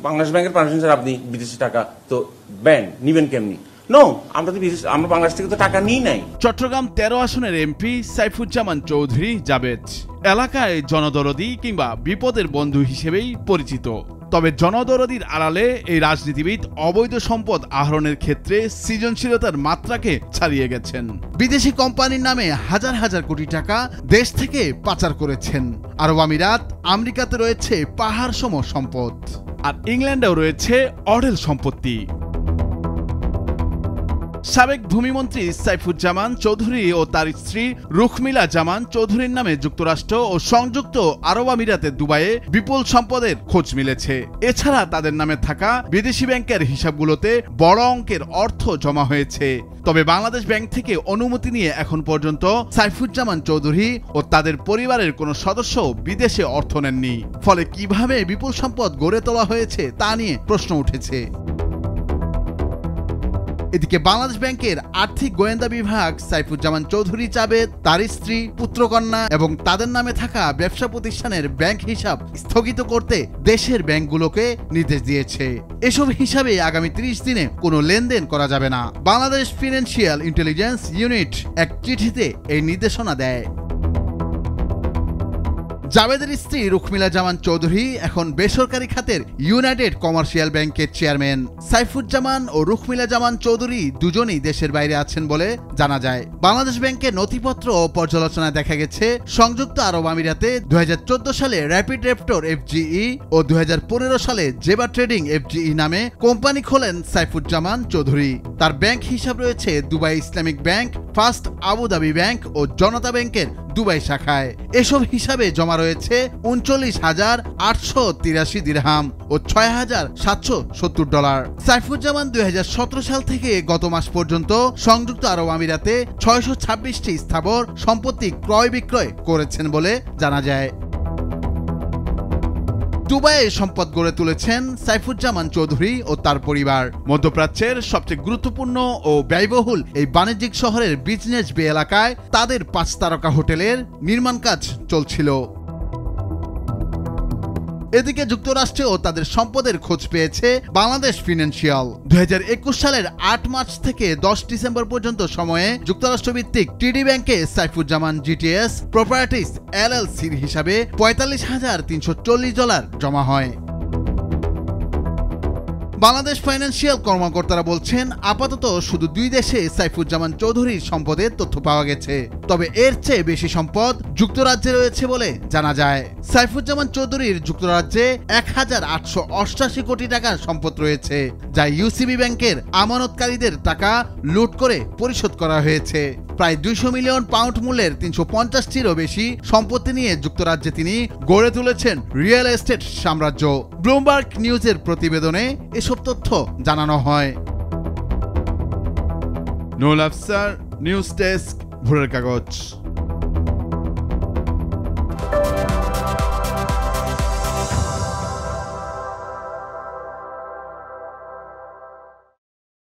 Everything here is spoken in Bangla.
বাংলাদেশ ব্যাংকের পারমিশন ছাড়া আপনি বিদেশি টাকা তো ব্যান নিবেন কেমনি? নো, আমরা বাংলাদেশ থেকে তো টাকা নিই নাই। চট্টগ্রাম 13 আসনের এমপি সাইফুজ্জামান চৌধুরী জাবেদ এলাকায় জনদরদি কিংবা বিপদের বন্ধু হিসেবেই পরিচিত। তবে জনদরদির আড়ালে এই রাজনীতিবিদ অবৈধ সম্পদ আহরণের ক্ষেত্রে সৃজনশীলতার মাত্রাকে ছাড়িয়ে গেছেন। বিদেশি কোম্পানির নামে হাজার হাজার কোটি টাকা দেশ থেকে পাচার করেছেন। আরব আমিরাত, আমেরিকাতে রয়েছে পাহাড়সম সম্পদ, আর ইংল্যান্ডেও রয়েছে অঢেল সম্পত্তি। সাবেক ভূমিমন্ত্রী সাইফুজ্জামান চৌধুরী ও তার স্ত্রী রুখমিলা জামান চৌধুরীর নামে যুক্তরাষ্ট্র ও সংযুক্ত আরব আমিরাতে দুবাইয়ে বিপুল সম্পদের খোঁজ মিলেছে। এছাড়া তাদের নামে থাকা বিদেশি ব্যাংকের হিসাবগুলোতে বড় অঙ্কের অর্থ জমা হয়েছে। তবে বাংলাদেশ ব্যাংক থেকে অনুমতি নিয়ে এখন পর্যন্ত সাইফুজ্জামান চৌধুরী ও তাদের পরিবারের কোনো সদস্য বিদেশে অর্থ নেননি। ফলে কিভাবে বিপুল সম্পদ গড়ে তোলা হয়েছে তা নিয়ে প্রশ্ন উঠেছে। এদিকে বাংলাদেশ ব্যাংকের আর্থিক গোয়েন্দা বিভাগ সাইফুজ্জামান চৌধুরী জাবেদ, তার স্ত্রী, পুত্রকন্যা এবং তাদের নামে থাকা ব্যবসা প্রতিষ্ঠানের ব্যাংক হিসাব স্থগিত করতে দেশের ব্যাংকগুলোকে নির্দেশ দিয়েছে। এসব হিসাবে আগামী 30 দিনে কোনো লেনদেন করা যাবে না। বাংলাদেশ ফিনান্সিয়াল ইন্টেলিজেন্স ইউনিট এক চিঠিতে এই নির্দেশনা দেয়। জাবেদের স্ত্রী রুখমিলা জামান চৌধুরী এখন বেসরকারি খাতের ইউনাইটেড কমার্শিয়াল ব্যাংকের চেয়ারম্যান। সাইফুজ্জামান ও রুখমিলা জামান চৌধুরী দুজনেই দেশের বাইরে আছেন বলে জানা যায়। বাংলাদেশ ব্যাংকের নথিপত্র ও পর্যালোচনায় দেখা গেছে সংযুক্ত আরব আমিরাতে 2014 সালে র্যাপিড রেপটোর এফজিই ও 2015 সালে জেবা ট্রেডিং এফজিই নামে কোম্পানি খোলেন সাইফুজ্জামান চৌধুরী। তার ব্যাংক হিসাব রয়েছে Dubai Islamic bank, first Abu Dhabi bank ও জনতা ব্যাংকের দুবাই শাখায়। এসব হিসাবে জমা রয়েছে 39,883 দিরহাম ও $6,770। সাইফুজ্জামান 2017 সাল থেকে গত মাস পর্যন্ত সংযুক্ত আরব আমিরাতে 626টি স্থাবর সম্পত্তি ক্রয় বিক্রয় করেছেন বলে জানা যায়। দুবাইয়ে সম্পদ গড়ে তুলেছেন সাইফুজ্জামান চৌধুরী ও তার পরিবার। মধ্যপ্রাচ্যের সবচেয়ে গুরুত্বপূর্ণ ও ব্যয়বহুল এই বাণিজ্যিক শহরের বিজনেস বে এলাকায় তাদের 5 তারকা হোটেলের নির্মাণ কাজ চলছিল। এদিকে যুক্তরাষ্ট্রেও তাদের সম্পদের খোঁজ পেয়েছে বাংলাদেশ ফিনান্সিয়াল। 2021 সালের 8 মার্চ থেকে 10 ডিসেম্বর পর্যন্ত সময়ে যুক্তরাষ্ট্রভিত্তিক টিডি ব্যাংকে সাইফুজ্জামান জিটিএস প্রপার্টিস এলএলসির হিসাবে $45,340 জমা হয়। বাংলাদেশ ফাইন্যান্সিয়াল কর্মকর্তারা বলছেন, আপাতত শুধু 2 দেশে সাইফুজ্জামান চৌধুরীর সম্পদের তথ্য পাওয়া গেছে। তবে এর চেয়ে বেশি সম্পদ যুক্তরাজ্যে রয়েছে বলে জানা যায়। সাইফুজ্জামান চৌধুরীর যুক্তরাজ্যে 1,888 কোটি টাকার সম্পদ রয়েছে, যা ইউসিবি ব্যাংকের আমানতকারীদের টাকা লুট করে পরিশোধ করা হয়েছে। প্রায় 200 মিলিয়ন পাউন্ড মূল্যের 350টিরও বেশি সম্পত্তি নিয়ে যুক্তরাজ্যে তিনি গড়ে তুলেছেন রিয়েল এস্টেট সাম্রাজ্য। ব্লুমবার্গ নিউজের প্রতিবেদনে এসব তথ্য জানানো হয়। নুরুল আফসার, নিউজ ডেস্ক, ভোরের কাগজ।